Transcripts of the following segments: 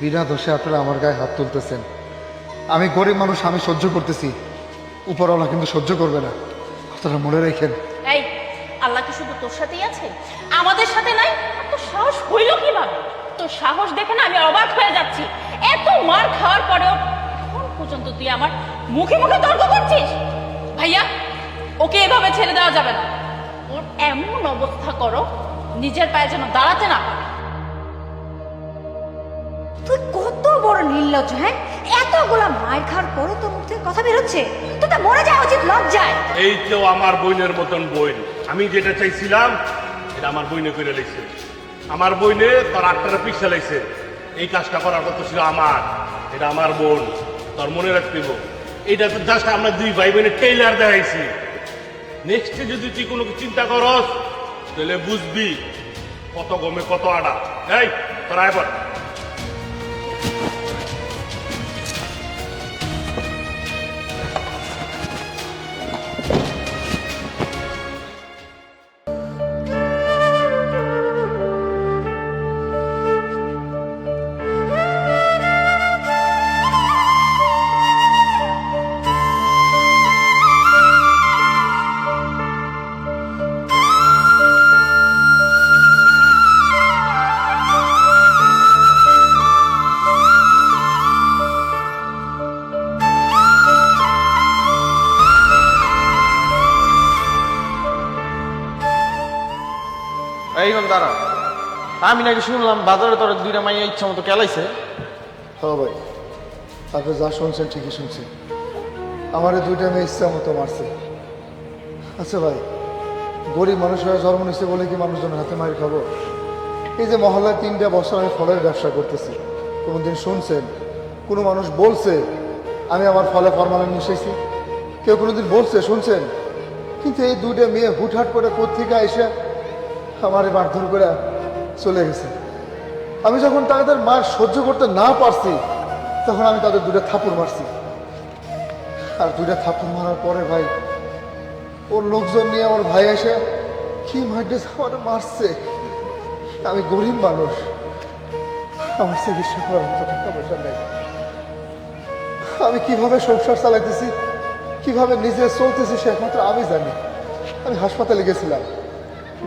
বিনা দোষে আপনারা আমার গায়ে হাত তুলতেছেন। আমি গরিব মানুষ, আমি সহ্য করতেছি, উপরওয়ালা কিন্তু সহ্য করবে না, কথাটা মনে রেখেন। এই আল্লাহ কি শুধু তোর সাথেই আছে, আমাদের সাথে নাই? আর তোর সাহস হইল কিভাবে? তোর সাহস দেখে না আমি অবাক হয়ে যাচ্ছি। এত মার খাওয়ার পরেও এখন পর্যন্ত তুই আমার মুখে মুখে তর্ক করছিস। ভাইয়া, ওকে এভাবে ছেড়ে দেওয়া যাবে না। ওর এমন অবস্থা করো নিজের পায়ে যেন দাঁড়াতে না পারে। তুই কত বড় নির্লজ্জ! হ্যাঁ, এতগুলা মায়ের খাওয়ার পরে তোর মুখ থেকে কথা বেরোচ্ছে, তুই তো মরে যাওয়া উচিত লজ্জায়। এই কেউ আমার বইনের মতন বইন, আমি যেটা চাইছিলাম এটা আমার বইনে করে লেগছে। আমার বইনে তোর আটটারে পিছিয়ে লাগছে। এই কাজটা করার কথা ছিল আমার, এটা আমার বোন, তোর মনে রাখতে হইব। এইটা তো জাস্ট আমরা দুই ভাই বোনের টেইলার দেখাইছি। নেক্সটে যদি তুই কোনো চিন্তা করস তাহলে বুঝবি কত গমে কত আড়া। এই তোর আয় পর। এইখন দাঁড়া, আমি নাকি শুনলাম বাজারে তোর দুইটা মাইয়া ইচ্ছা মতো কেলাইছে। হ্যাঁ ভাই, আপনি যা শুনছেন ঠিকই শুনছেন, আমার এই দুইটা মেয়ে ইচ্ছা মতো মারছে। আচ্ছা ভাই, গরিব মানুষ হয়ে জন্ম নিচ্ছে বলে কি মানুষজনের হাতে মার খাবো? এই যে মহল্লায় 3টা বছর আমি ফলের ব্যবসা করতেছি, কোনোদিন শুনছেন কোনো মানুষ বলছে আমি আমার ফলে ফরমালিন মিশাইছি? কেউ কোনোদিন বলছে শুনছেন? কিন্তু এই দুইটা মেয়ে হুটহাট করে কোত্থেকে এসে আমারে মারধর করে চলে গেছে। আমি যখন তাদের মার সহ্য করতে না পারছি তখন আমি তাদের দুইটা থাপ্পড় মারছি। আর দুইটা থাপ্পড় মারার পরে ভাই ওর লোকজন নিয়ে আমার ভাই এসে কি মারছে, আমার মারছে। আমি গরিব মানুষ, আমার চিকিৎসা করার মতো টাকা পয়সা নেই। আমি কিভাবে সংসার চালাইতেছি, কিভাবে নিজে চলতেছি সে একমাত্র আমি জানি। আমি হাসপাতালে গেছিলাম,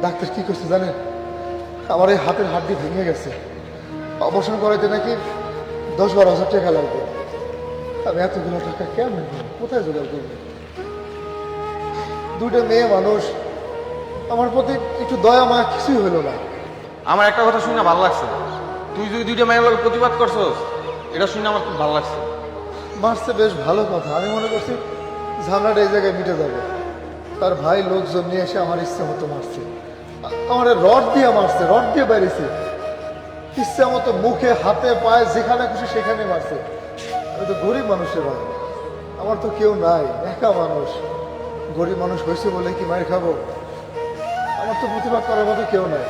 ডাক্তার কি করছে জানেন? আমার এই হাতের হাড্ডি ভেঙে গেছে, অপারেশন করাইতে নাকি 10-12 হাজার টাকা লাগবে। আমি এতগুলো টাকা কেমন কোথায় জোগাড় করবো? দুইটা মেয়ে মানুষ, আমার প্রতি একটু দয়া মায়া কিছুই হইলো না। আমার একটা কথা শুনে ভালো লাগছে, তুই যদি দুইটা মায়ের লোক প্রতিবাদ করছস, এটা শুনে আমার খুব ভালো লাগছে। মারছে বেশ ভালো কথা, আমি মনে করছি ঝামেলাটা এই জায়গায় মিটে যাবে। তার ভাই লোকজন নিয়ে এসে আমার ইচ্ছা মতো মারছে, আমার রড দিয়ে মারছে, রড দিয়ে বেরিয়েছে ইচ্ছা মতো, মুখে হাতে পায়ে যেখানে খুশি সেখানে মারছে। আমি তো গরিব মানুষের ভাই, আমার তো কেউ নাই, একা মানুষ। গরিব মানুষ হয়েছে বলে কি মায়ের খাবো? আমার তো প্রতিবাদ করার মতো কেউ নাই।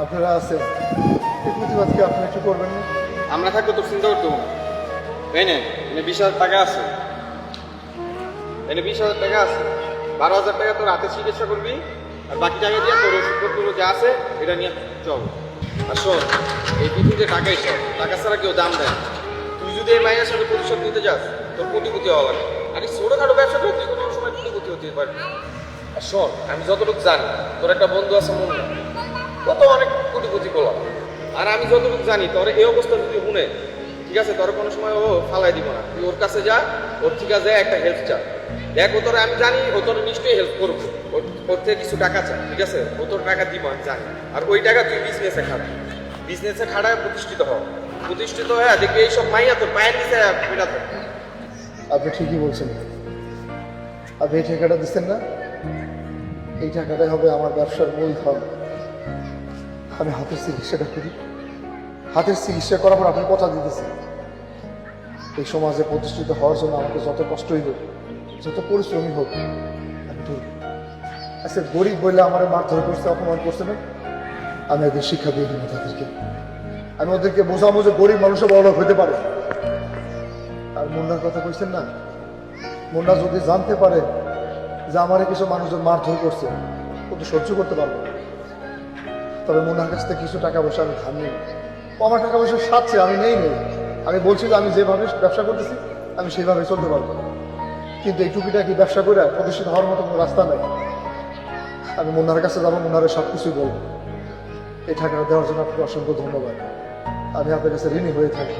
আপনারা আছেন, এই প্রতিবাদকে আপনি একটু করবেন না? আমরা থাকলে তোর চিন্তা করতে হবে না। তাই না? এনে 20,000 টাকা আছে, এনে 20,000 টাকা আছে, 12,000 টাকা তোর হাতে চিকিৎসা করবি, আর বাকি টাকা দিয়ে তোর ওষুধপত্র যা আছে এটা নিয়ে চল। আর শোন, এই পৃথিবীতে টাকাই সব, টাকা ছাড়া কেউ দাম দেয় না। তুই যদি এই মায়ের সাথে প্রতিশোধ নিতে যাস, তোর কোটিপতি হওয়া লাগে। আর এই ছোটখাটো ব্যবসা করে তুই কোনো সময় কোটিপতি হতে পারবি। আর শোন, আমি যতটুকু জানি তোর একটা বন্ধু আছে মুন্না, ও তো অনেক কোটিপতি বলা। আর আমি যতটুকু জানি তোর এই অবস্থা যদি শুনে, ঠিক আছে, তোর কোনো সময় ও ফালাই দিব না। তুই ওর কাছে যা, ওর ঠিক আছে একটা হেল্প চা। দেখ ও তোর, আমি জানি ও তোর নিশ্চয়ই হেল্প করবো, ওর থেকে কিছু টাকা চা, ঠিক আছে? ও তোর টাকা দিব আমি জানি। আর ওই টাকা তুই বিজনেসে খাবি, বিজনেসে খাড়ায় প্রতিষ্ঠিত হও, প্রতিষ্ঠিত হয়ে দেখবি এইসব মাইয়া তোর পায়ের নিচে ফেরা থাকবে। আপনি ঠিকই বলছেন। আপনি এই টাকাটা দিচ্ছেন না, এই টাকাটাই হবে আমার ব্যবসার মূলধন। আমি হাতের চিকিৎসাটা করি, হাতের চিকিৎসা করার পর আপনি কথা দিতেছি এই সমাজে প্রতিষ্ঠিত হওয়ার জন্য আমাকে যত কষ্টই হোক, যত পরিশ্রমী হোক, আমি ধরব। আচ্ছা, গরিব বললে আমার মারধর করছে, অপমান করছে না, আমি একদিন শিক্ষা দিয়ে দিব তাদেরকে। আমি ওদেরকে বোঝাবো যে গরিব মানুষও বড় হতে পারে। আর মুন্নার কথা কইছেন না, মুন্না যদি জানতে পারে যে আমারে কিছু মানুষজন মারধর করছে, ও তো সহ্য করতে পারবো না। তবে মুন্নার কাছ থেকে কিছু টাকা পয়সা আমি ধার নিই, ও আমার টাকা পয়সা সাথে আমি নেই। আমি বলছি যে আমি যেভাবে ব্যবসা করতেছি আমি সেইভাবে চলতে পারবো, কিন্তু এই টুকিটাকি ব্যবসা করে প্রতিষ্ঠিত হওয়ার মতো কোনো রাস্তা নাই। আমি মুন্নার কাছে যাবো, মুন্নারে সব কিছুই বলবো। এই টাকাটা দেওয়ার জন্য আপনাকে অসংখ্য ধন্যবাদ। আমি আপনার কাছে ঋণী হয়ে থাকি।